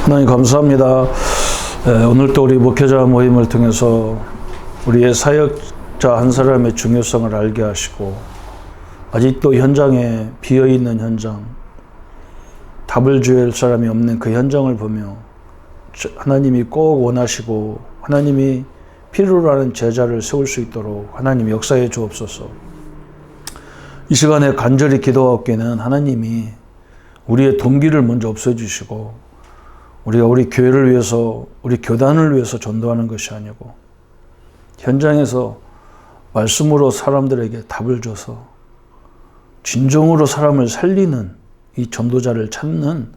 하나님 감사합니다. 오늘도 우리 목회자 모임을 통해서 우리의 사역자 한 사람의 중요성을 알게 하시고 아직도 현장에 비어있는 현장, 답을 주할 사람이 없는 그 현장을 보며 하나님이 꼭 원하시고 하나님이 필요로 하는 제자를 세울 수 있도록 하나님 역사해 주옵소서. 이 시간에 간절히 기도하옵기는 하나님이 우리의 동기를 먼저 없애주시고 우리가 우리 교회를 위해서, 우리 교단을 위해서 전도하는 것이 아니고 현장에서 말씀으로 사람들에게 답을 줘서 진정으로 사람을 살리는 이 전도자를 찾는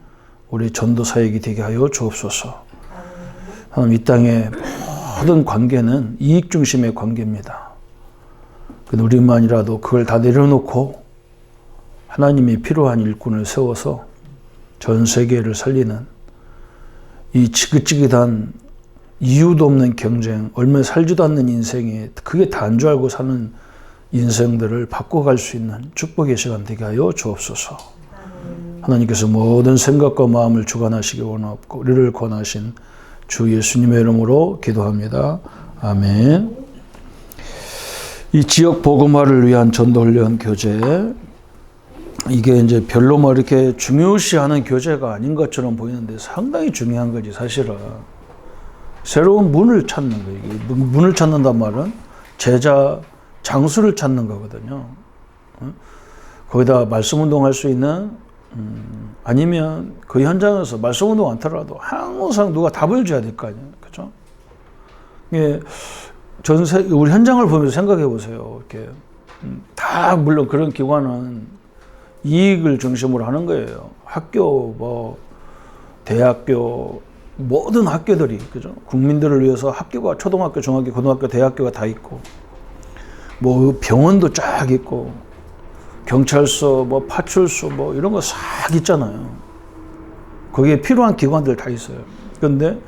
우리 전도 사역이 되게 하여 주옵소서. 하나님, 이 땅의 모든 관계는 이익 중심의 관계입니다. 근데 우리만이라도 그걸 다 내려놓고 하나님이 필요한 일꾼을 세워서 전 세계를 살리는 이 지긋지긋한 이유도 없는 경쟁, 얼마 살지도 않는 인생에 그게 다인 줄 알고 사는 인생들을 바꿔갈 수 있는 축복의 시간 되게 하여 주옵소서. 하나님께서 모든 생각과 마음을 주관하시기 원하옵고 우리를 권하신 주 예수님의 이름으로 기도합니다. 아멘. 이 지역 복음화를 위한 전도훈련 교재, 이게 이제 별로 뭐 이렇게 중요시하는 교재가 아닌 것처럼 보이는데 상당히 중요한 거지, 사실은. 새로운 문을 찾는 거예요. 문을 찾는단 말은 제자 장수를 찾는 거거든요. 거기다 말씀 운동할 수 있는, 아니면 그 현장에서 말씀 운동 안 하더라도 항상 누가 답을 줘야 될 거 아니에요. 그죠? 이게 우리 현장을 보면서 생각해 보세요. 이렇게 다 물론 그런 기관은 이익을 중심으로 하는 거예요. 학교, 뭐 대학교, 모든 학교들이, 그죠? 국민들을 위해서 학교가 초등학교, 중학교, 고등학교, 대학교가 다 있고, 뭐 병원도 쫙 있고, 경찰서, 뭐 파출소, 뭐 이런 거 싹 있잖아요. 거기에 필요한 기관들 다 있어요. 그런데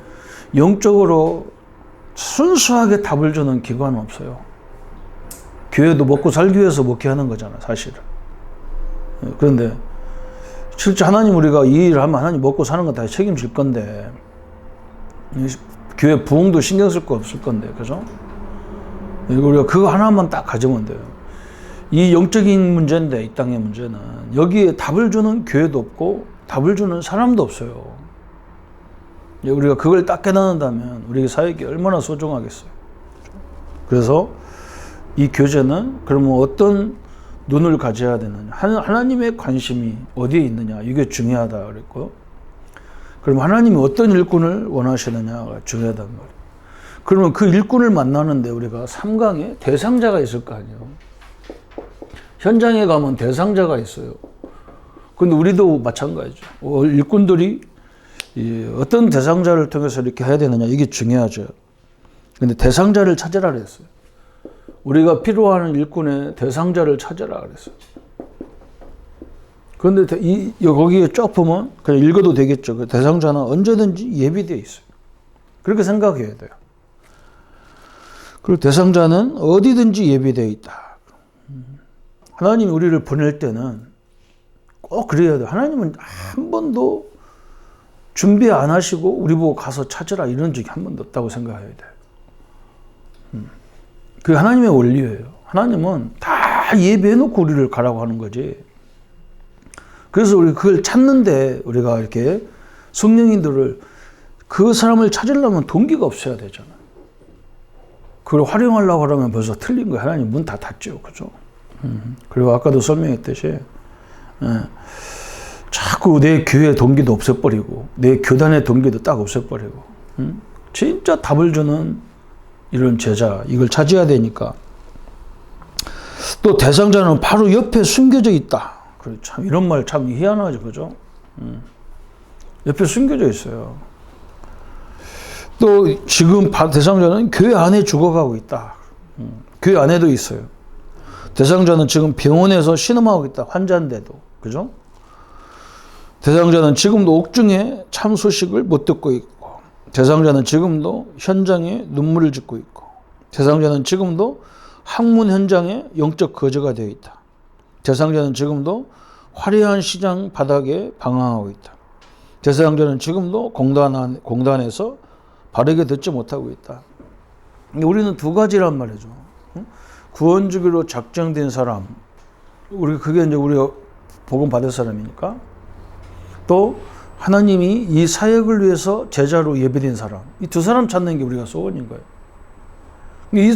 영적으로 순수하게 답을 주는 기관은 없어요. 교회도 먹고 살기 위해서 목회하는 거잖아, 사실은. 그런데 실제 하나님, 우리가 이 일을 하면 하나님 먹고 사는 건 다 책임질 건데 교회 부흥도 신경 쓸 거 없을 건데, 그죠? 우리가 그거 하나만 딱 가지면 돼요. 이 영적인 문제인데, 이 땅의 문제는 여기에 답을 주는 교회도 없고 답을 주는 사람도 없어요. 우리가 그걸 딱 깨닫는다면 우리 사역이 얼마나 소중하겠어요. 그래서 이 교재는 그러면 어떤 눈을 가져야 되느냐, 하나님의 관심이 어디에 있느냐, 이게 중요하다 그랬고요. 그럼 하나님이 어떤 일꾼을 원하시느냐가 중요하단 말이에요. 그러면 그 일꾼을 만나는데 우리가 3강에 대상자가 있을 거 아니에요. 현장에 가면 대상자가 있어요. 근데 우리도 마찬가지죠. 일꾼들이 어떤 대상자를 통해서 이렇게 해야 되느냐, 이게 중요하죠. 근데 대상자를 찾으라 그랬어요. 우리가 필요한 일꾼의 대상자를 찾아라 그랬어요. 그런데 거기에 쫙 보면 그냥 읽어도 되겠죠. 그 대상자는 언제든지 예비되어 있어요. 그렇게 생각해야 돼요. 그리고 대상자는 어디든지 예비되어 있다. 하나님이 우리를 보낼 때는 꼭 그래야 돼요. 하나님은 한 번도 준비 안 하시고 우리 보고 가서 찾으라 이런 적이 한 번도 없다고 생각해야 돼요. 그게 하나님의 원리예요. 하나님은 다 예비해놓고 우리를 가라고 하는 거지. 그래서 우리 그걸 찾는데 우리가 이렇게 성령인들을, 그 사람을 찾으려면 동기가 없어야 되잖아요. 그걸 활용하려고 하면 벌써 틀린 거예요. 하나님 문 다 닫죠. 그죠? 그리고 아까도 설명했듯이 자꾸 내 교회 동기도 없애버리고 내 교단의 동기도 딱 없애버리고 진짜 답을 주는 이런 제자, 이걸 찾아야 되니까. 또 대상자는 바로 옆에 숨겨져 있다. 참 이런 말 참 희한하죠, 그죠? 옆에 숨겨져 있어요. 또 지금 대상자는 교회 안에 죽어가고 있다. 교회 안에도 있어요. 대상자는 지금 병원에서 신음하고 있다. 환자인데도, 그죠? 대상자는 지금도 옥중에 참 소식을 못 듣고 있고, 대상자는 지금도 현장에 눈물을 짓고 있고, 대상자는 지금도 학문 현장에 영적 거저가 되어 있다. 대상자는 지금도 화려한 시장 바닥에 방황하고 있다. 대사장전은 지금도 공단에서 바르게 듣지 못하고 있다. 우리는 두 가지란 말이죠. 구원주기로 작정된 사람, 그게 이제 우리가 복음 받을 사람이니까. 또 하나님이 이 사역을 위해서 제자로 예비된 사람, 이 두 사람 찾는 게 우리가 소원인 거예요.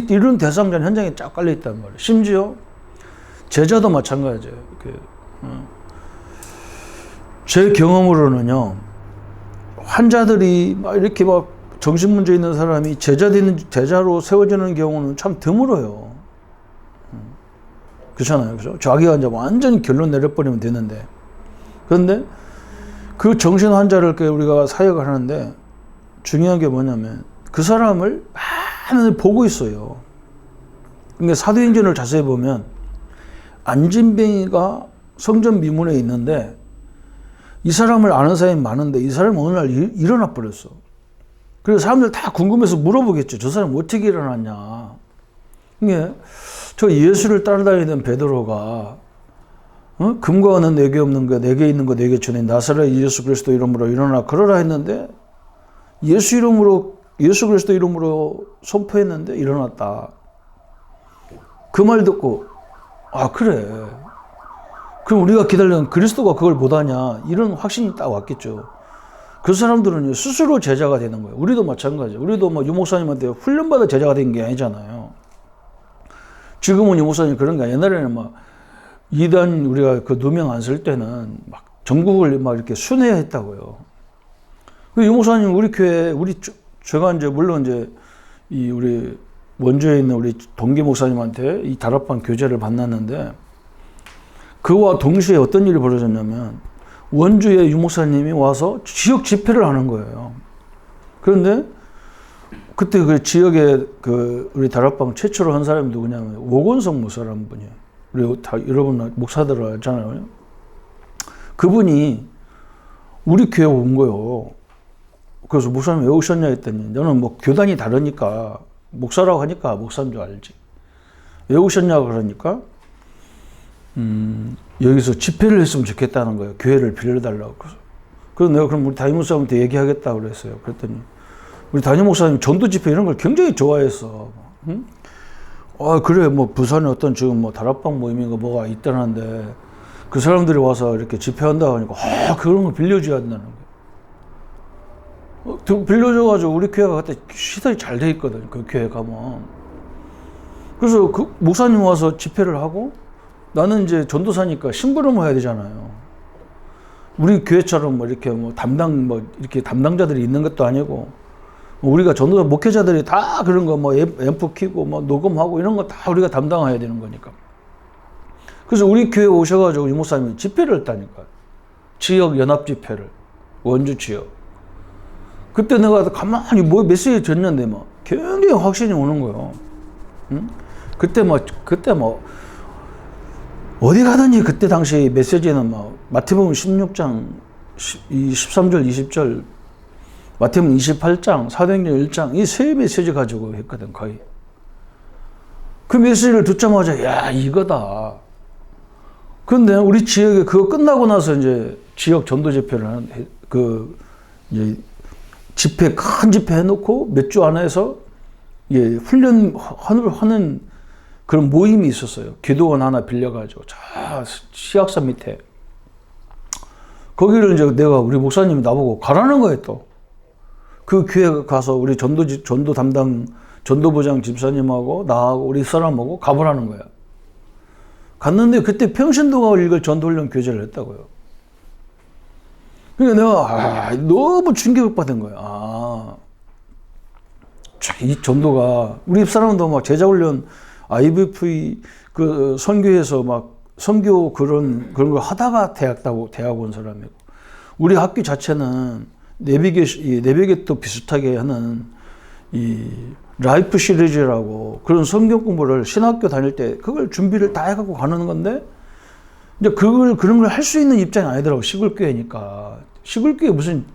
이런 대상자는 현장에 쫙 깔려 있단 말이에요. 심지어 제자도 마찬가지예요. 제 경험으로는요, 환자들이 막 이렇게 막 정신문제 있는 사람이 제자로 세워지는 경우는 참 드물어요. 그렇잖아요. 그죠? 자기가 이제 완전히 결론 내려버리면 되는데. 그런데 그 정신 환자를 우리가 사역을 하는데 중요한 게 뭐냐면 그 사람을 많이 보고 있어요. 그러니까 사도행전을 자세히 보면 안진뱅이가 성전 미문에 있는데 이 사람을 아는 사람이 많은데 이 사람이 어느 날 일어나 버렸어. 그래서 사람들 다 궁금해서 물어보겠죠. 저 사람 어떻게 일어났냐. 이게 저 예수를 따라다니던 베드로가 금과 은은 내게 없는 거 내게 있는 거 내게 주네 나사렛 예수 그리스도 이름으로 일어나 걸어라 했는데 예수 그리스도 이름으로 선포했는데 일어났다. 그 말 듣고 아 그래. 그럼 우리가 기다리는 그리스도가 그걸 못하냐 이런 확신이 딱 왔겠죠. 그 사람들은 스스로 제자가 되는 거예요. 우리도 마찬가지예요. 우리도 유 목사님한테 훈련받아 제자가 된 게 아니잖아요. 지금은 유 목사님 그런 게 옛날에는 이단 우리가 그 누명 안 쓸 때는 전국을 이렇게 순회했다고요. 유 목사님 우리 교회 제가 물론 우리 원주에 있는 우리 동기 목사님한테 이 다락방 교제를 만났는데 그와 동시에 어떤 일이 벌어졌냐면 원주에 유 목사님이 와서 지역 집회를 하는 거예요. 그런데 그때 그 지역에 우리 다락방 최초로 한 사람이 누구냐면 오건성 목사라는 분이에요. 우리 여러분 목사들 알잖아요. 그분이 우리 교회 온 거예요. 그래서 목사님 왜 오셨냐 했더니 너는 교단이 다르니까 목사라고 하니까 목사인 줄 알지. 왜 오셨냐고 그러니까 여기서 집회를 했으면 좋겠다는 거예요. 교회를 빌려달라고. 그래서 내가 그럼 우리 담임 목사님한테 얘기하겠다고 그랬어요. 그랬더니 우리 담임 목사님 전도 집회 이런 걸 굉장히 좋아했어. 응? 그래 부산에 어떤 지금 다락방 모임인가 뭐가 있다는데 그 사람들이 와서 이렇게 집회한다고 하니까 그런 거 빌려줘야 된다는 거예요. 빌려줘가지고 우리 교회가 그때 시설이 잘 돼 있거든. 그 교회 가면. 그래서 그 목사님 와서 집회를 하고 나는 이제 전도사니까 심부름을 해야 되잖아요. 우리 교회처럼 이렇게 이렇게 담당자들이 있는 것도 아니고 우리가 전도사 목회자들이 다 그런 거 앰프 키고 녹음하고 이런 거 다 우리가 담당해야 되는 거니까. 그래서 우리 교회 오셔가지고 유 목사님이 집회를 했다니까. 지역 연합 집회를 원주 지역. 그때 내가 가만히 메시지 줬는데 굉장히 확신이 오는 거예요. 응? 그때 어디 가든지 그때 당시 메시지는 마태복음 16장 13절 20절 마태복음 28장 사도행전 1장 이 세 메시지 가지고 했거든 거의. 그 메시지를 듣자마자 야 이거다. 그런데 우리 지역에 그거 끝나고 나서 이제 지역 전도 집회를 이제 큰 집회 해놓고 몇 주 안에서 훈련하는 그런 모임이 있었어요. 기도원 하나 빌려가지고 저 시약산 밑에 거기를 이제 우리 목사님이 나보고 가라는 거예요. 또 그 교회 가서 우리 전도 담당 전도부장 집사님하고 나하고 우리 사람하고 가보라는 거야. 갔는데 그때 평신도가 읽을 전도훈련 교제를 했다고요. 그러니까 내가 너무 충격받은 거야. 이 전도가 우리 사람도 제자훈련 IVF 그 선교에서 선교 그런 걸 하다가 대학 온 사람이고 우리 학교 자체는 내비게또 비슷하게 하는 이 라이프 시리즈라고 그런 성경 공부를 신학교 다닐 때 그걸 준비를 다 해갖고 가는 건데 이제 그런 걸 할 수 있는 입장이 아니더라고. 시골교회니까. 시골교회 무슨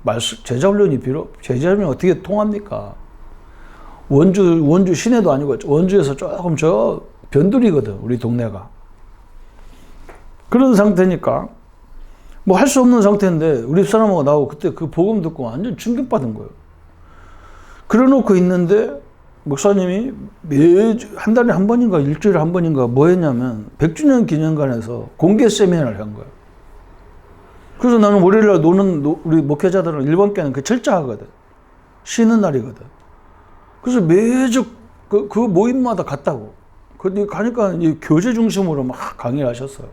제자훈련이 제자훈련이 어떻게 통합니까? 원주 시내도 아니고 원주에서 조금 변두리거든 우리 동네가. 그런 상태니까 뭐 할 수 없는 상태인데 우리 집사람하고 나하고 그때 그 복음 듣고 완전 충격받은 거예요. 그래놓고 있는데 목사님이 매주 한 달에 한 번인가 일주일에 한 번인가 뭐 했냐면 100주년 기념관에서 공개 세미나를 한 거예요. 그래서 나는 월요일날 우리 목회자들은 일본교는 그 철저하거든. 쉬는 날이거든. 그래서 매주 그 모임마다 갔다고. 근데 가니까 이 교제 중심으로 막 강의를 하셨어요.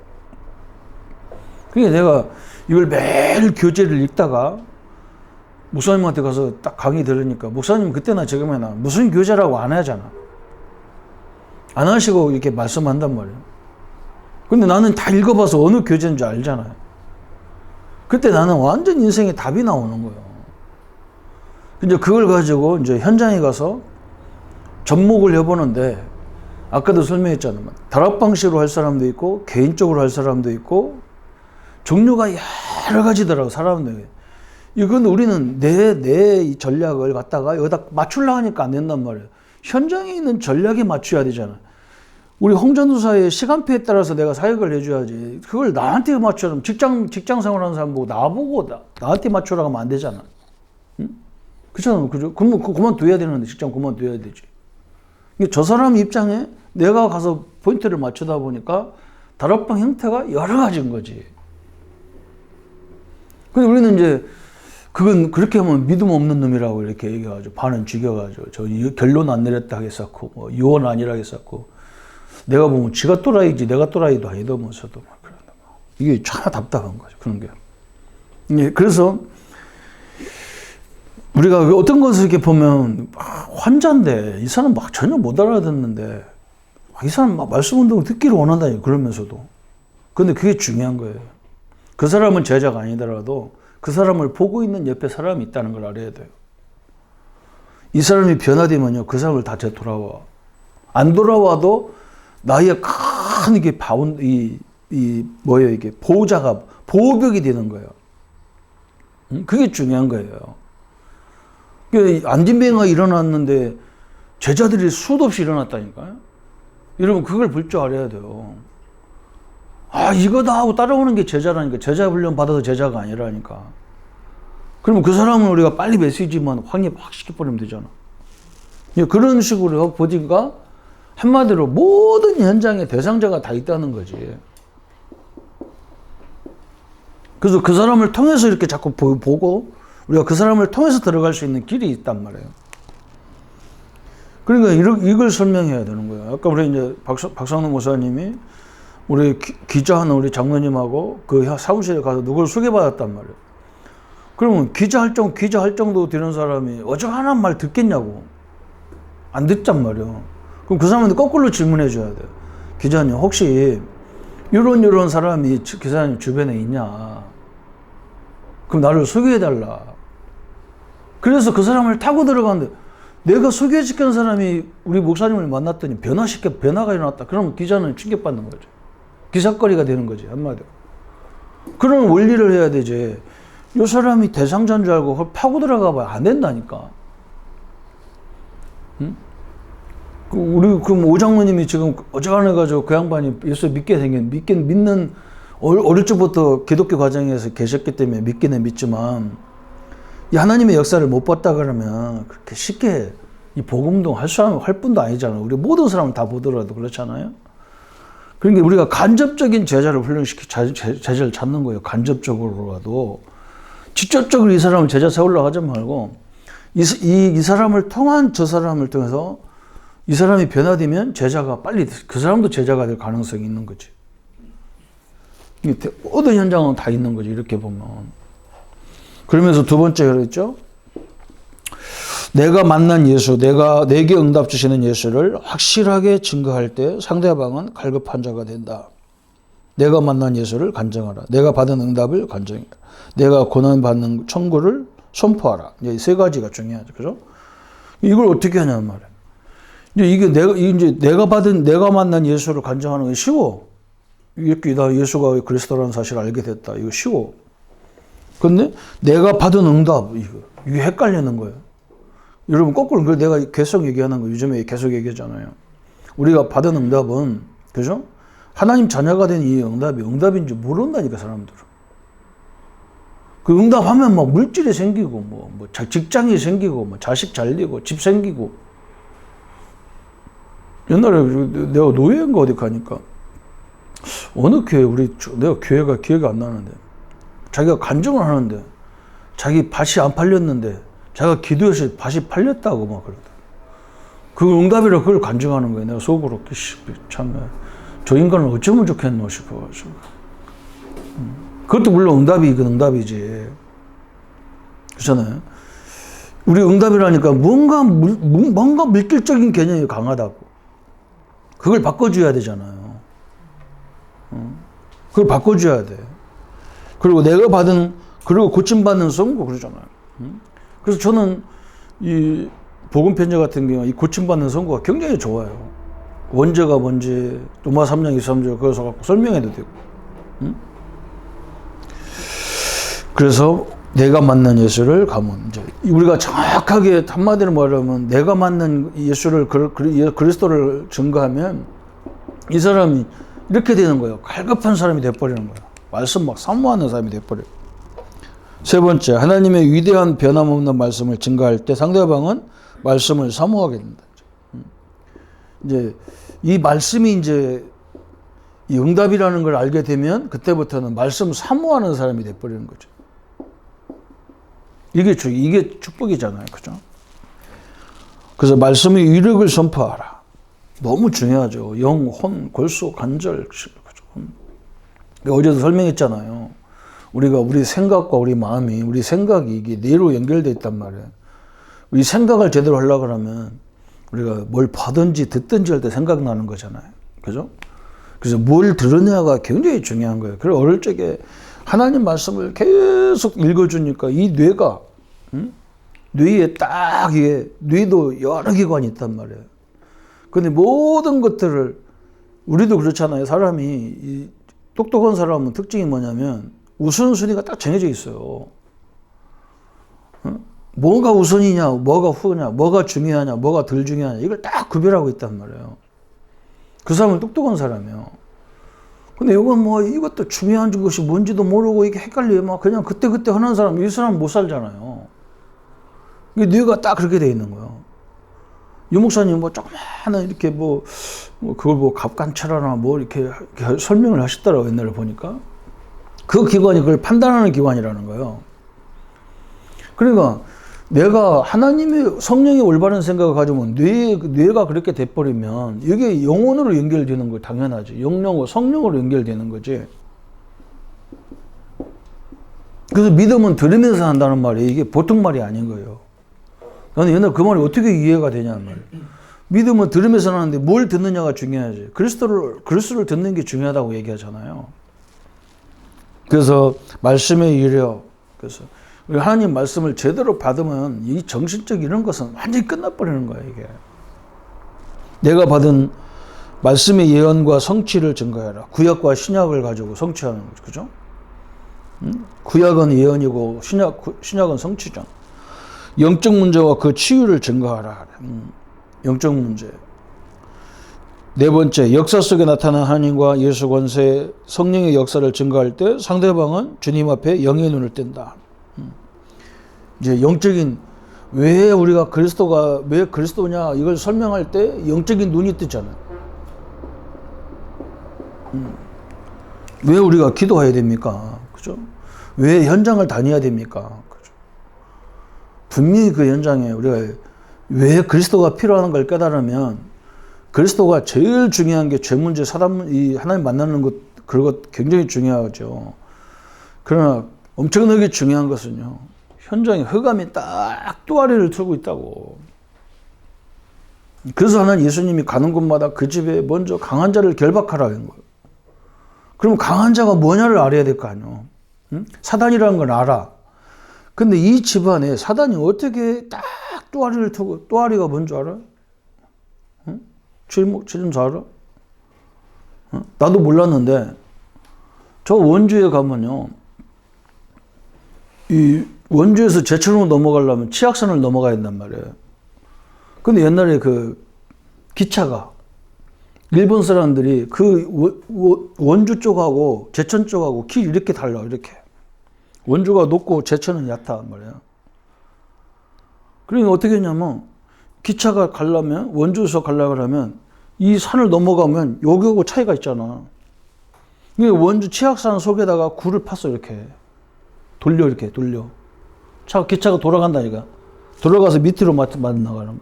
그러니까 내가 이걸 매일 교재를 읽다가 목사님한테 가서 딱 강의 들으니까 목사님 그때나 지금이나 무슨 교재라고 안 하잖아. 안 하시고 이렇게 말씀한단 말이에요. 근데 나는 다 읽어봐서 어느 교재인 줄 알잖아요. 그때 나는 완전 인생에 답이 나오는 거예요. 이제 그걸 가지고 이제 현장에 가서 접목을 해보는데 아까도 설명했잖아. 다락방식으로 할 사람도 있고 개인적으로 할 사람도 있고 종류가 여러 가지더라고 사람들이. 이건 우리는 내 전략을 갖다가 여기다 맞추려고 하니까 안 된단 말이에요. 현장에 있는 전략에 맞춰야 되잖아. 우리 홍전도사의 시간표에 따라서 내가 사역을 해줘야지. 그걸 나한테 맞추면 직장 생활하는 사람 보고 나보고 나한테 맞추라고 하면 안 되잖아. 응? 그렇잖아. 그죠? 그러면 그만둬야 되는데 직장 그만둬야 되지. 저 사람 입장에 내가 가서 포인트를 맞추다 보니까 다락방 형태가 여러 가지인 거지. 근데 우리는 이제 그건 그렇게 하면 믿음 없는 놈이라고 이렇게 얘기해가지고 반은 죽여가지고 저 결론 안 내렸다 하겠었고 뭐 유언 아니라 하겠었고 내가 보면 지가 또라이지 내가 또라이도 아니더면서도 막 그런다. 이게 참 답답한 거죠. 그런 게. 그래서 우리가 어떤 것을 이렇게 보면 환자인데 이 사람 막 전혀 못 알아듣는데 이 사람 막 말씀 운동을 듣기를 원한다니 그러면서도. 근데 그게 중요한 거예요. 그 사람은 제자가 아니더라도 그 사람을 보고 있는 옆에 사람이 있다는 걸 알아야 돼요. 이 사람이 변화되면요, 그 사람을 다 되돌아와. 안 돌아와도 나의 큰 이게 뭐예요, 이게 보호자가, 보호벽이 되는 거예요. 그게 중요한 거예요. 안진뱅이가 일어났는데 제자들이 수도 없이 일어났다니까요. 여러분, 그걸 볼 줄 알아야 돼요. 아, 이거다 하고 따라오는 게 제자라니까. 제자 훈련 받아서 제자가 아니라니까. 그러면 그 사람은 우리가 빨리 메시지만 확 시켜버리면 되잖아. 그런 식으로 보니까 한마디로 모든 현장에 대상자가 다 있다는 거지. 그래서 그 사람을 통해서 이렇게 자꾸 보고 우리가 그 사람을 통해서 들어갈 수 있는 길이 있단 말이에요. 그러니까 이걸 설명해야 되는 거예요. 아까 우리 이제 박상동 목사님이 우리 기자하는 우리 장로님하고 그 사무실에 가서 누굴 소개받았단 말이에요. 그러면 기자할 정도 되는 사람이 어중간한 말 듣겠냐고. 안 듣단 말이에요. 그럼 그 사람한테 거꾸로 질문해 줘야 돼요. 기자님, 혹시 이런 사람이 기자님 주변에 있냐? 그럼 나를 소개해 달라. 그래서 그 사람을 타고 들어가는데 내가 소개시킨 사람이 우리 목사님을 만났더니 변화가 일어났다. 그러면 기자는 충격받는 거죠. 기사거리가 되는 거지, 한마디로. 그런 원리를 해야 되지. 이 사람이 대상자인 줄 알고 그걸 파고 들어가 봐야 안 된다니까. 응? 우리 그럼 오장모님이 지금 어지간해가지고 그 양반이 예수 믿는 어릴 적부터 기독교 과정에서 계셨기 때문에 믿기는 믿지만 이 하나님의 역사를 못 봤다 그러면 그렇게 쉽게 이 복음도 할 뿐도 아니잖아. 우리 모든 사람을 다 보더라도 그렇잖아요. 그러니까 우리가 간접적인 제자를 제자를 찾는 거예요. 간접적으로라도. 직접적으로 이 사람을 제자 세우려고 하지 말고 이 사람을 통한 저 사람을 통해서 이 사람이 변화되면 제자가 빨리 그 사람도 제자가 될 가능성이 있는 거지. 모든 현장은 다 있는 거지, 이렇게 보면. 그러면서 두 번째 그랬죠. 내가 만난 예수, 내게 응답 주시는 예수를 확실하게 증거할 때 상대방은 갈급한 자가 된다. 내가 만난 예수를 간증하라. 내가 받은 응답을 간증해라. 내가 고난받는 청구를 선포하라. 이 세 가지가 중요하죠. 그죠? 이걸 어떻게 하냐는 말이에요. 이게 내가 만난 예수를 간증하는 게 쉬워. 이렇게 나 예수가 그리스도라는 사실을 알게 됐다. 이거 쉬워. 근데 내가 받은 응답, 이게 헷갈리는 거예요. 여러분, 거꾸로 내가 계속 얘기하는 거 요즘에 계속 얘기하잖아요. 우리가 받은 응답은, 그죠? 하나님 자녀가 된 이 응답이 응답인지 모른다니까, 사람들은. 그 응답하면 막 물질이 생기고, 직장이 생기고, 자식 잘리고, 집 생기고. 옛날에 내가 노예인가 어디 가니까, 어느 교회, 내가 교회가 기억이 안 나는데, 자기가 간증을 하는데, 자기 밭이 안 팔렸는데, 자기가 기도해서 밭이 팔렸다고 막 그러더라고. 그 응답이라 그걸 간증하는 거예요. 내가 속으로, 참, 저 인간은 어쩌면 좋겠노 싶어가지고. 그것도 물론 응답이지. 그렇잖아요. 우리 응답이라니까 뭔가 물질적인 개념이 강하다고. 그걸 바꿔줘야 되잖아요. 그걸 바꿔줘야 돼. 그리고 그리고 고침받는 선고 그러잖아요. 그래서 저는 이 복음 편지 같은 경우 이 고침받는 선고가 굉장히 좋아요. 원죄가 뭔지, 로마 3장 23절 그래서 갖고 설명해도 되고. 그래서 내가 만난 예수를 가면 이제 우리가 정확하게 한마디로 말하면 내가 만난 예수를 그리스도를 증거하면 이 사람이 이렇게 되는 거예요. 갈급한 사람이 돼버리는 거예요. 말씀 막 사모하는 사람이 돼버려요. 세 번째, 하나님의 위대한 변함없는 말씀을 증거할 때 상대방은 말씀을 사모하게 된다. 이제 이 말씀이 이제 이 응답이라는 걸 알게 되면 그때부터는 말씀 사모하는 사람이 돼버리는 거죠. 이게 축복이잖아요. 그죠? 그래서 말씀의 위력을 선포하라. 너무 중요하죠. 영, 혼, 골수, 관절. 어제도 설명했잖아요. 우리 생각과 우리 마음이, 우리 생각이 이게 뇌로 연결되어 있단 말이에요. 우리 생각을 제대로 하려고 하면 우리가 뭘 봐든지 듣든지 할 때 생각나는 거잖아요. 그죠? 그래서 뭘 들으냐가 굉장히 중요한 거예요. 그래서 어릴 적에 하나님 말씀을 계속 읽어주니까 이 뇌가, 뇌에 딱 뇌도 여러 기관이 있단 말이에요. 근데 모든 것들을, 우리도 그렇잖아요. 사람이, 똑똑한 사람은 특징이 뭐냐면, 우선순위가 딱 정해져 있어요. 뭐가 우선이냐, 뭐가 후냐, 뭐가 중요하냐, 뭐가 덜 중요하냐, 이걸 딱 구별하고 있단 말이에요. 그 사람은 똑똑한 사람이에요. 근데 이건 이것도 중요한 것이 뭔지도 모르고 이게 헷갈려요. 막 그냥 그때그때 하는 사람, 이 사람 못 살잖아요. 이게 뇌가 딱 그렇게 돼 있는 거예요. 유 목사님 조그마한 이렇게 그걸 갑관찰하나 이렇게 설명을 하시더라고요. 옛날에 보니까. 그 기관이 그걸 판단하는 기관이라는 거예요. 그러니까 내가 하나님의 성령의 올바른 생각을 가지면 뇌가 그렇게 돼버리면 이게 영혼으로 연결되는 거 당연하지. 영령과 성령으로 연결되는 거지. 그래서 믿음은 들으면서 한다는 말이 이게 보통 말이 아닌 거예요. 나는 옛날 그 말이 어떻게 이해가 되냐는 말이에요. 믿음은 들으면서 하는데 뭘 듣느냐가 중요하지. 그리스도를 듣는 게 중요하다고 얘기하잖아요. 그래서 말씀의 유력, 그래서 하나님 말씀을 제대로 받으면 이 정신적 이런 것은 완전히 끝나버리는 거예요, 이게. 내가 받은 말씀의 예언과 성취를 증거해라. 구약과 신약을 가지고 성취하는 거죠. 그죠? 구약은 예언이고 신약은 성취죠. 영적 문제와 그 치유를 증거하라. 영적 문제. 네 번째, 역사 속에 나타난 하나님과 예수 권세, 성령의 역사를 증거할 때 상대방은 주님 앞에 영의 눈을 뜬다. 이제 영적인, 왜 그리스도냐, 이걸 설명할 때 영적인 눈이 뜨잖아요. 왜 우리가 기도해야 됩니까? 그죠? 왜 현장을 다녀야 됩니까? 그죠? 분명히 그 현장에 우리가 왜 그리스도가 필요한 걸 깨달으면 그리스도가 제일 중요한 게 죄 문제, 이 하나님 만나는 것, 그런 것 굉장히 중요하죠. 그러나 엄청나게 중요한 것은요, 현장에 흑암이 딱 또아리를 틀고 있다고. 그래서 하나님 예수님이 가는 곳마다 그 집에 먼저 강한 자를 결박하라는 거예요. 그럼 강한 자가 뭐냐를 알아야 될 거 아니에요. 사단이라는 걸 알아. 근데 이 집안에 사단이 어떻게 딱 또아리를 틀고, 또아리가 뭔지 알아? 칠인지 알아? 나도 몰랐는데, 저 원주에 가면요, 이 원주에서 제천으로 넘어가려면 치악산을 넘어가야 된단 말이에요. 근데 옛날에 그 기차가, 일본 사람들이 그 원주 쪽하고 제천 쪽하고 길 이렇게 달라, 이렇게. 원주가 높고 제천은 얕단 말이야. 그러니까 어떻게 했냐면 기차가 가려면 원주에서 가려고 하면 이 산을 넘어가면 여기하고 차이가 있잖아. 원주 치악산 속에다가 굴을 팠어. 이렇게 돌려 기차가 돌아간다니까. 돌아가서 밑으로 나가는 거야.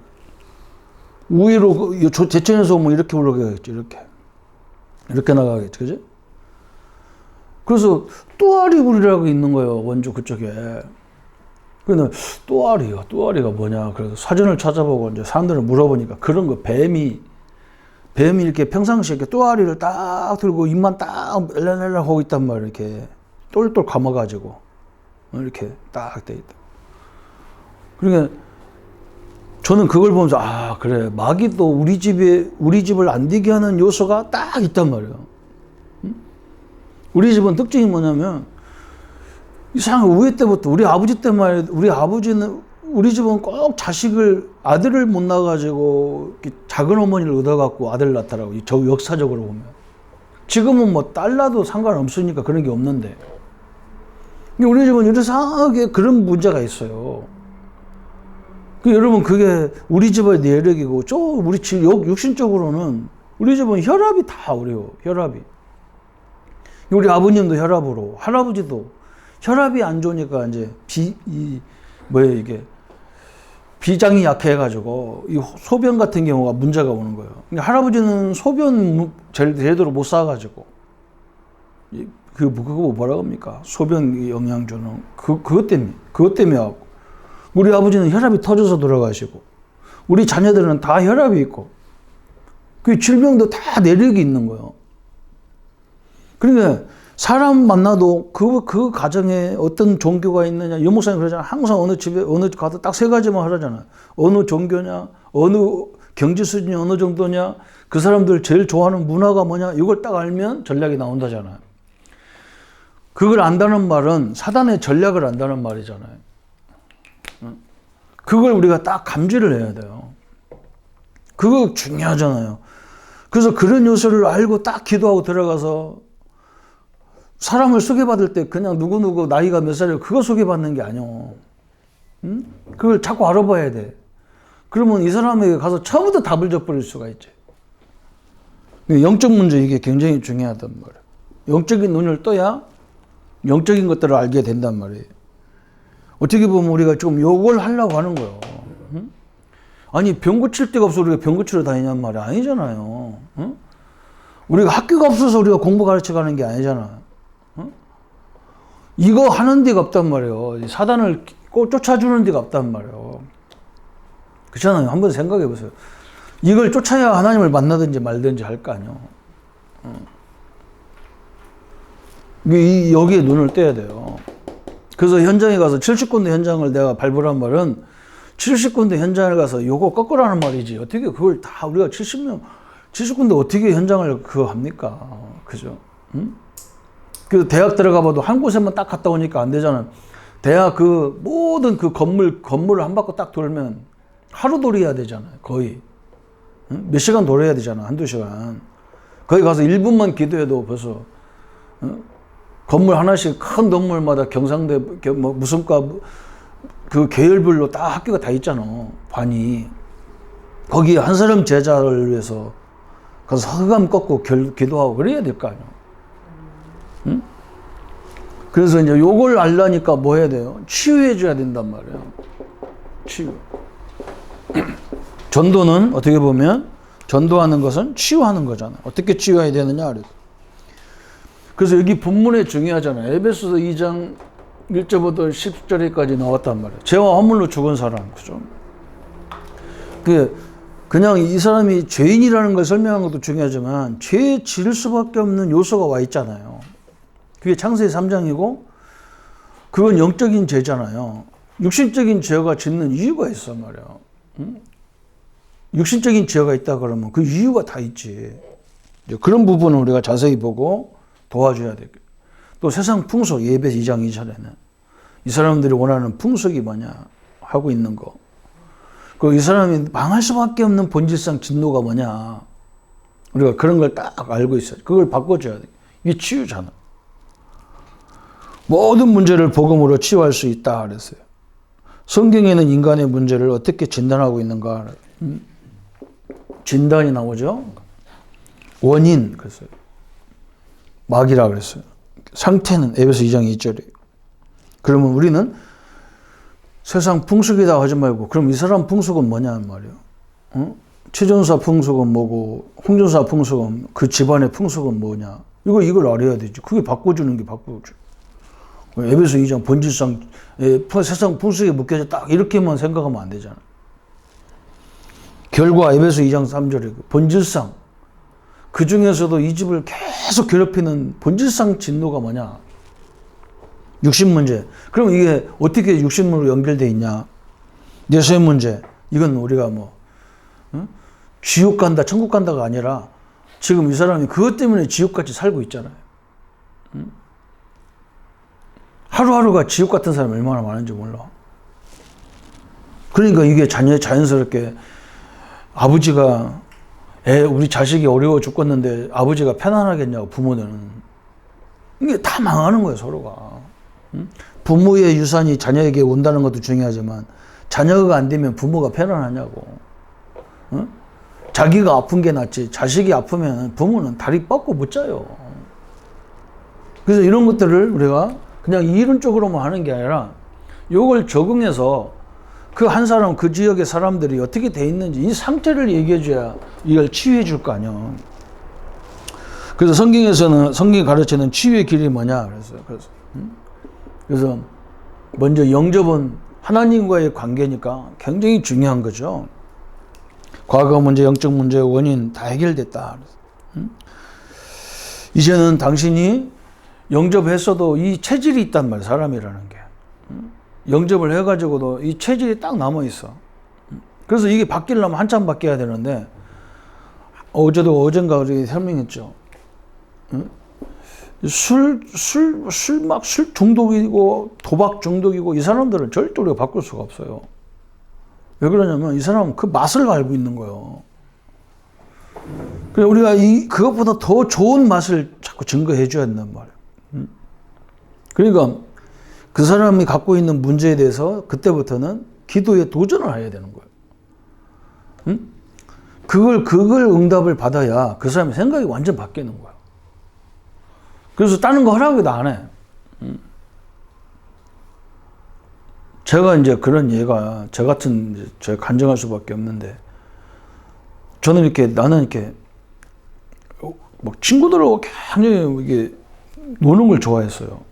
우회로 제천에서 오면 이렇게 올라가겠지. 이렇게 나가겠지. 그지? 그래서 또아리굴이라고 있는 거예요. 원주 그쪽에. 근데 또아리가 뭐냐. 그래서 사전을 찾아보고 이제 사람들을 물어보니까 그런 거 뱀이 이렇게 평상시에 이렇게 또아리를 딱 들고 입만 딱 랄랄랄 하고 있단 말이에요. 이렇게 똘똘 감아가지고 이렇게 딱 돼 있다. 그러니까 저는 그걸 보면서 그래 마귀 또 우리 집을 안 되게 하는 요소가 딱 있단 말이에요. 응? 우리 집은 특징이 뭐냐면 이상한 우리 때부터 우리 아버지 때 말이에요. 우리 집은 꼭 아들을 못 낳아가지고 작은 어머니를 얻어갖고 아들 낳더라고. 저 역사적으로 보면. 지금은 뭐 딸 낳아도 상관없으니까 그런 게 없는데. 우리 집은 이상하게 그런 문제가 있어요. 여러분 그게 우리 집의 내력이고 우리 집 육신적으로는 우리 집은 혈압이 다 어려워. 혈압이. 우리 아버님도 혈압으로 할아버지도 혈압이 안 좋으니까 이제 이게 비장이 약해가지고 이 소변 같은 경우가 문제가 오는 거예요. 할아버지는 소변 제대로 못 싸가지고 그거 뭐라고 합니까? 소변 영양주는 그것 때문에 하고 우리 아버지는 혈압이 터져서 돌아가시고 우리 자녀들은 다 혈압이 있고 그 질병도 다 내력이 있는 거예요. 그러니까 사람 만나도 그 가정에 어떤 종교가 있느냐. 연목사님 그러잖아. 항상 어느 집에 가도 딱 세 가지만 하라잖아. 어느 종교냐, 어느 경제 수준이 어느 정도냐, 그 사람들 제일 좋아하는 문화가 뭐냐. 이걸 딱 알면 전략이 나온다잖아요. 그걸 안다는 말은 사단의 전략을 안다는 말이잖아요. 그걸 우리가 딱 감지를 해야 돼요. 그거 중요하잖아요. 그래서 그런 요소를 알고 딱 기도하고 들어가서 사람을 소개받을 때 그냥 누구누구 나이가 몇 살이고 그거 소개받는 게 아니오. 응? 그걸 자꾸 알아봐야 돼. 그러면 이 사람에게 가서 처음부터 답을 줘버릴 수가 있지. 영적 문제 이게 굉장히 중요하단 말이에요. 영적인 눈을 떠야 영적인 것들을 알게 된단 말이에요. 어떻게 보면 우리가 지금 요걸 하려고 하는 거예요. 응? 아니 병 고칠 데가 없어 우리가 병 고치러 다니냔 말이 아니잖아요. 응? 우리가 학교가 없어서 우리가 공부 가르쳐 가는 게 아니잖아요. 이거 하는 데가 없단 말이에요. 사단을 꼭 쫓아주는 데가 없단 말이에요. 그렇잖아요. 한번 생각해 보세요. 이걸 쫓아야 하나님을 만나든지 말든지 할 거 아니에요. 여기에 눈을 떼야 돼요. 그래서 현장에 가서 70군데 현장을 내가 발부한 말은 70군데 현장에 가서 요거 꺾으라는 말이지. 어떻게 그걸 다 우리가 70군데 어떻게 현장을 그거 합니까? 그죠? 응? 그 대학 들어가 봐도 한 곳에만 딱 갔다 오니까 안 되잖아요. 대학 모든 건물을 한 바퀴 딱 돌면 하루 돌아야 되잖아요. 거의. 응? 몇 시간 돌아야 되잖아. 한두 시간. 거기 가서 1분만 기도해도 벌써, 건물 하나씩 큰 건물마다 경상대, 무슨 과, 그 계열별로 딱 학교가 다 있잖아. 반이. 거기 한 사람 제자를 위해서 가서 흑암 꺾고 기도하고 그래야 될 거 아니야. 응? 그래서 이제 요걸 알라니까 뭐 해야 돼요? 치유해 줘야 된단 말이에요. 치유. 전도는 어떻게 보면 전도하는 것은 치유하는 거잖아요. 어떻게 치유해야 되느냐 그래서 여기 본문에 중요하잖아요. 에베소서 2장 1절부터 10절까지 나왔단 말이에요. 죄와 허물로 죽은 사람. 그죠? 그냥 이 사람이 죄인이라는 걸 설명한 것도 중요하지만 죄에 지을 수밖에 없는 요소가 와 있잖아요. 그게 창세기 3장이고 그건 영적인 죄잖아요. 육신적인 죄가 짓는 이유가 있어 말이야. 응? 육신적인 죄가 있다 그러면 그 이유가 다 있지. 그런 부분을 우리가 자세히 보고 도와줘야 돼. 또 세상 풍속 예배 2장 2절에는 이 사람들이 원하는 풍속이 뭐냐 하고 있는 거. 그 이 사람이 망할 수밖에 없는 본질상 진노가 뭐냐. 우리가 그런 걸 딱 알고 있어요. 그걸 바꿔줘야 돼. 이게 치유잖아. 모든 문제를 복음으로 치유할 수 있다 그랬어요. 성경에는 인간의 문제를 어떻게 진단하고 있는가? 진단이 나오죠. 원인 그랬어요. 막이라 그랬어요. 상태는 에베소 2장 2절이에요. 그러면 우리는 세상 풍속이다 하지 말고 그럼 이 사람 풍속은 뭐냐는 말이에요. 최전사 풍속은 뭐고 홍전사 풍속은 그 집안의 풍속은 뭐냐. 이걸 알아야 되지. 그게 바꿔주는 게 바꿔줘. 에베소 2장 본질상 세상 풍속에 묶여져 딱 이렇게만 생각하면 안 되잖아. 결과 에베소 2장 3절에 본질상 그 중에서도 이 집을 계속 괴롭히는 본질상 진노가 뭐냐? 육신 문제. 그럼 이게 어떻게 육신으로 연결되어 있냐? 내세 문제. 이건 우리가 지옥 간다, 천국 간다가 아니라 지금 이 사람이 그것 때문에 지옥같이 살고 있잖아요. 하루하루가 지옥 같은 사람이 얼마나 많은지 몰라. 그러니까 이게 자연스럽게 아버지가 우리 자식이 어려워 죽겠는데 아버지가 편안하겠냐고 부모들은. 이게 다 망하는 거예요, 서로가. 부모의 유산이 자녀에게 온다는 것도 중요하지만 자녀가 안 되면 부모가 편안하냐고. 자기가 아픈 게 낫지 자식이 아프면 부모는 다리 뻗고 못 자요. 그래서 이런 것들을 우리가 그냥 이론적으로만 하는 게 아니라 이걸 적응해서 그 한 사람, 그 지역의 사람들이 어떻게 돼 있는지 이 상태를 얘기해 줘야 이걸 치유해 줄 거 아니야. 그래서 성경이 가르치는 치유의 길이 뭐냐 그랬어요. 그래서 먼저 영접은 하나님과의 관계니까 굉장히 중요한 거죠. 과거 문제, 영적 문제, 원인 다 해결됐다. 이제는 당신이 영접했어도 이 체질이 있단 말이야, 사람이라는 게. 영접을 해가지고도 이 체질이 딱 남아있어. 그래서 이게 바뀌려면 한참 바뀌어야 되는데, 어젠가 우리 설명했죠. 술 중독이고, 도박 중독이고, 이 사람들은 절대 우리가 바꿀 수가 없어요. 왜 그러냐면, 이 사람은 그 맛을 알고 있는 거예요. 그래서 우리가 그것보다 더 좋은 맛을 자꾸 증거해 줘야 된단 말이에요. 그러니까, 그 사람이 갖고 있는 문제에 대해서 그때부터는 기도에 도전을 해야 되는 거예요. 그걸 응답을 받아야 그 사람의 생각이 완전 바뀌는 거예요. 그래서 다른 거 하라고 해도 안 해. 제가 이제 그런 예가 저 같은 제가 간증할 수밖에 없는데 저는 나는 막 친구들하고 굉장히 이게 노는 걸 좋아했어요.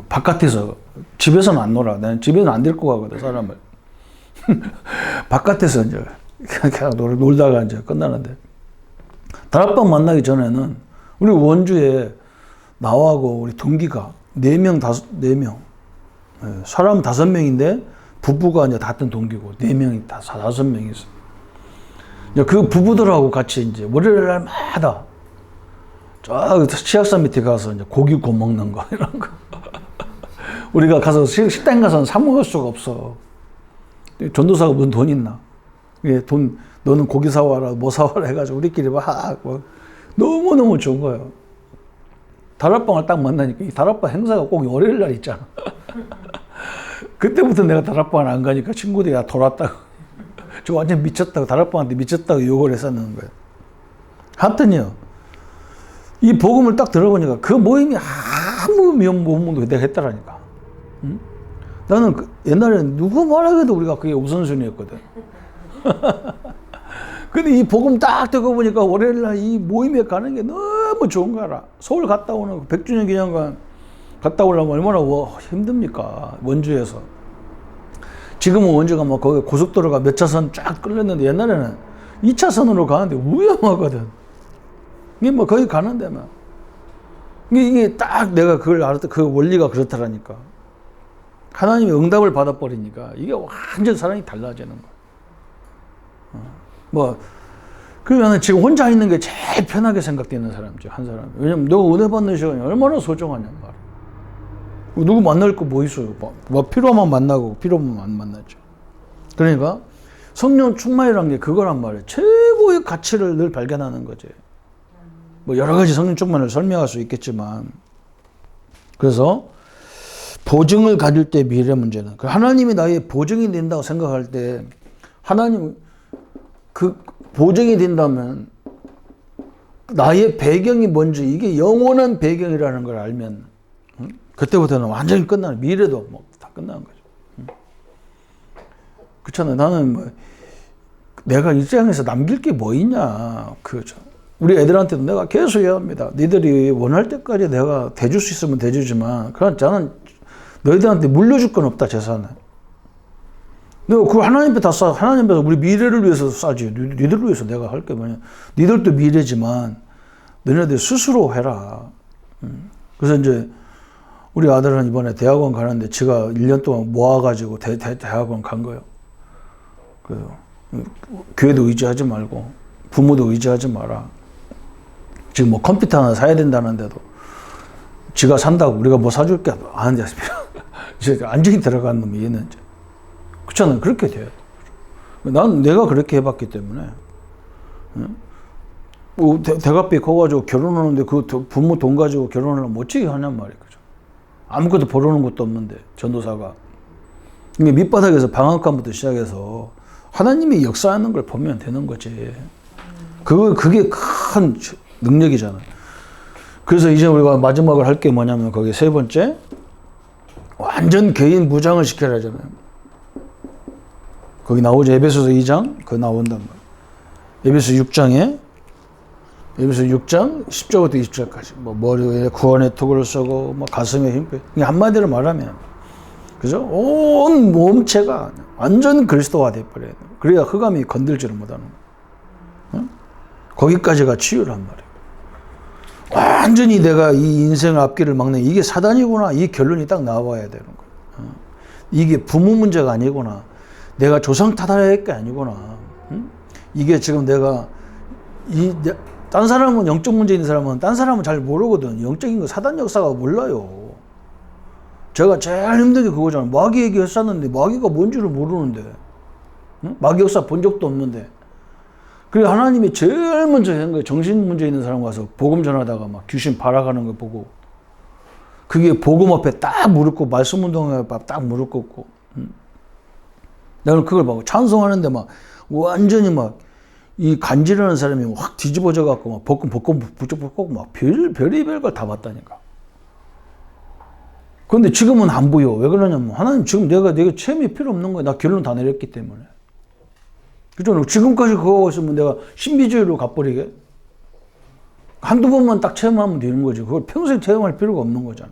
바깥에서 집에서는 안 놀아. 나는 집에는 안 데리고 가거든 사람을. 바깥에서 이제 그냥 놀다가 이제 끝나는데 다락방 만나기 전에는 우리 원주에 나하고 우리 동기가 4명 사람 5명인데 부부가 이제 같은 동기고 4명이 5명이 있어. 그 부부들하고 같이 이제 월요일 날마다 저 치악산 밑에 가서 이제 고기 구워 먹는 거 이런 거. 우리가 가서 식당 가서는 사 먹을 수가 없어. 전도사가 무슨 돈 있나? 너는 고기 사와라, 뭐 사와라 해가지고 우리끼리 막 너무너무 좋은 거예요. 다락방을 딱 만나니까 이 다락방 행사가 꼭 월요일 날 있잖아. 그때부터 내가 다락방을 안 가니까 친구들이 다 돌았다고. 저 완전 미쳤다고, 다락방한테 미쳤다고 욕을 했었는 거예요. 하여튼요, 이 복음을 딱 들어보니까 그 모임이 아무 면목도 내가 했다라니까. 나는 옛날에는 누구 말하기도 우리가 그게 우선순위였거든. 근데 이 복음 딱 듣고 보니까 월요일날 이 모임에 가는 게 너무 좋은 거라. 서울 갔다 오는 100주년 기념관 갔다 오려면 얼마나 힘듭니까? 원주에서. 지금은 원주가 뭐 거기 고속도로가 몇 차선 쫙 끌렸는데 옛날에는 2차선으로 가는데 위험하거든. 이게 뭐 거기 가는 데만. 이게 딱 내가 그걸 알았다. 그 원리가 그렇다라니까. 하나님의 응답을 받아버리니까 이게 완전 사람이 달라지는 거야. 그러면 지금 혼자 있는 게 제일 편하게 생각되는 사람이죠, 한 사람이. 왜냐면 너가 은혜 받는 시간이 얼마나 소중하냔 말이야. 누구 만날 거 뭐 있어요? 뭐 필요하면 만나고 필요하면 안 만나죠. 그러니까 성령 충만이라는 게 그거란 말이에요. 최고의 가치를 늘 발견하는 거지. 뭐 여러 가지 성령 충만을 설명할 수 있겠지만 그래서 보증을 가질 때 미래 문제는 하나님이 나의 보증이 된다고 생각할 때 하나님 그 보증이 된다면 나의 배경이 뭔지 이게 영원한 배경이라는 걸 알면 그때부터는 완전히 끝나는 미래도 뭐 다 끝나는 거죠. 그렇잖아요. 나는 뭐 내가 이 세상에서 남길 게 뭐 있냐. 그죠. 우리 애들한테도 내가 계속 얘기합니다. 니들이 원할 때까지 내가 대줄 수 있으면 대주지만 그건 저는 너희들한테 물려줄 건 없다, 재산을. 내가 그걸 하나님 앞에 다 쏴. 하나님 앞에서 우리 미래를 위해서 쏴지. 니들을 위해서 내가 할 게 뭐냐. 니들도 미래지만 너네들 스스로 해라. 그래서 이제 우리 아들은 이번에 대학원 가는데 지가 1년 동안 모아가지고 대학원 간 거예요. 그 교회도 의지하지 말고 부모도 의지하지 마라. 지금 뭐 컴퓨터 하나 사야 된다는데도 지가 산다고 우리가 뭐 사줄게 안 돼. 이제 안정이 들어간 놈이 얘는 이제 그렇잖아요. 그렇게 돼요. 난 내가 그렇게 해봤기 때문에 뭐 대가비 커가지고 결혼하는데 그 부모 돈 가지고 결혼을 못지게 하냔 말이에요. 그죠? 아무것도 벌어놓은 것도 없는데 전도사가 이게 밑바닥에서 방학간부터 시작해서 하나님이 역사하는 걸 보면 되는 거지. 그게 큰 능력이잖아. 그래서 이제 우리가 마지막으로 할 게 뭐냐면 거기 세 번째 완전 개인 무장을 시켜야 하잖아요. 거기 나오죠. 에베소서 2장 그거 나온단 말이에요. 에베소 6장 10절부터 20절까지 뭐 머리에 구원의 토구를 쓰고 뭐 가슴에 힘 빼. 한마디로 말하면 그죠? 온 몸체가 완전 그리스도화 돼버려요. 그래야 흑암이 건들지를 못하는 거예요. 거기까지가 치유란 말이에요. 완전히 내가 이 인생의 앞길을 막는 이게 사단이구나. 이 결론이 딱 나와야 되는 거예요. 이게 부모 문제가 아니구나. 내가 조상 탓할 게 아니구나. 이게 지금 내가 딴 사람은 영적 문제 있는 사람은 딴 사람은 잘 모르거든. 영적인 거 사단 역사가 몰라요. 제가 제일 힘든 게 그거잖아요. 마귀 얘기했었는데 마귀가 뭔지를 모르는데 마귀 역사 본 적도 없는데 그리고 하나님이 제일 먼저 한 거예요. 정신 문제 있는 사람 와서 복음 전하다가 막 귀신 발악하는 거 보고 그게 복음 앞에 딱 무릎 꿇고 말씀 운동에 딱 무릎 꿇고 나는 그걸 보고 찬송하는데 막 완전히 막 이 간지러는 사람이 확 뒤집어져 갖고 막 복권 부쩍 막 별의별 걸 다 봤다니까. 그런데 지금은 안 보여. 왜 그러냐면 하나님 지금 내가 체험이 필요 없는 거야. 나 결론 다 내렸기 때문에. 그죠? 지금까지 그거 있으면 내가 신비주의로 가버리게? 한두 번만 딱 체험하면 되는 거지. 그걸 평생 체험할 필요가 없는 거잖아.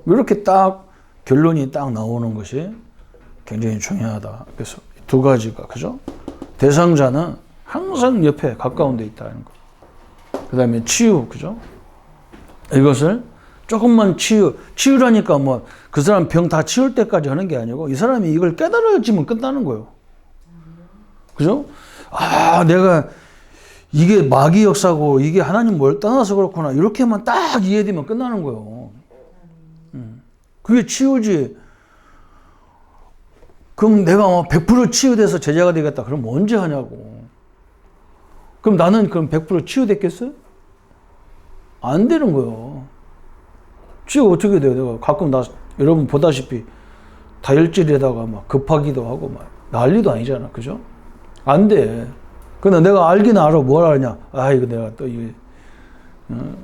이렇게 딱 결론이 딱 나오는 것이 굉장히 중요하다. 그래서 두 가지가, 그죠? 대상자는 항상 옆에 가까운 데 있다는 거. 그 다음에 치유, 그죠? 이것을 조금만 치유라니까 뭐 그 사람 병 다 치울 때까지 하는 게 아니고 이 사람이 이걸 깨달아지면 끝나는 거예요. 그죠? 아, 내가 이게 마귀 역사고 이게 하나님 뭘 떠나서 그렇구나. 이렇게만 딱 이해되면 끝나는 거예요. 그게 치유지. 그럼 내가 100% 치유돼서 제자가 되겠다. 그럼 언제 하냐고. 그럼 나는 그럼 100% 치유됐겠어요? 안 되는 거예요. 치유가 어떻게 돼요? 내가 가끔 여러분 보다시피 다혈질에다가 막 급하기도 하고 막 난리도 아니잖아. 그죠? 안 돼. 근데 내가 알긴 알아. 뭘 알냐? 아, 이거 내가 또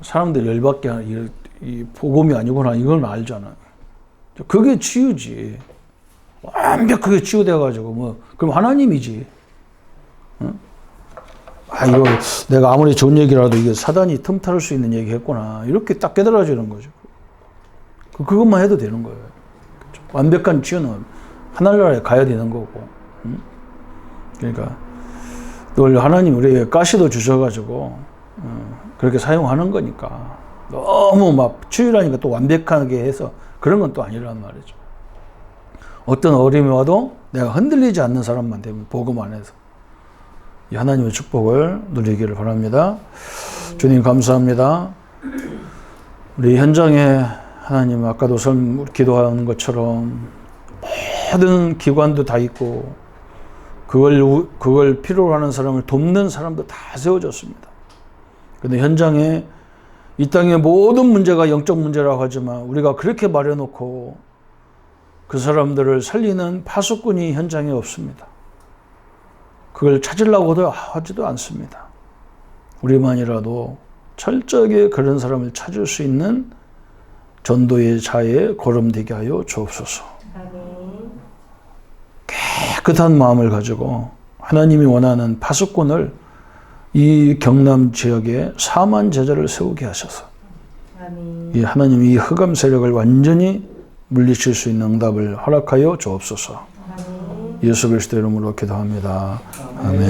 사람들 열받게 하는 이 복음이 아니구나. 이걸 알잖아. 그게 치유지. 완벽하게 치유돼가지고 뭐 그럼 하나님이지. 아, 이거 내가 아무리 좋은 얘기라도 이게 사단이 틈탈 수 있는 얘기했구나. 이렇게 딱 깨달아지는 거죠. 그것만 해도 되는 거예요. 그렇죠? 완벽한 치유는 하늘나라에 가야 되는 거고. 그러니까 늘 하나님 우리에게 가시도 주셔가지고 그렇게 사용하는 거니까 너무 막 치유라니까 또 완벽하게 해서 그런 건 또 아니란 말이죠. 어떤 어려움이 와도 내가 흔들리지 않는 사람만 되면 복음 안에서 이 하나님의 축복을 누리기를 바랍니다. 주님 감사합니다. 우리 현장에 하나님 아까도 기도하는 것처럼 모든 기관도 다 있고 그걸 필요로 하는 사람을 돕는 사람도 다 세워졌습니다. 그런데 현장에 이 땅의 모든 문제가 영적 문제라고 하지만 우리가 그렇게 말해놓고 그 사람들을 살리는 파수꾼이 현장에 없습니다. 그걸 찾으려고도 하지도 않습니다. 우리만이라도 철저하게 그런 사람을 찾을 수 있는 전도의 자에 거름되게 하여 주옵소서. 깨끗한 마음을 가지고 하나님이 원하는 파수꾼을 이 경남 지역에 4만 제자를 세우게 하셔서 이 하나님이 이 흑암 세력을 완전히 물리칠 수 있는 응답을 허락하여 주옵소서. 예수 그리스도 이름으로 기도합니다. 아멘.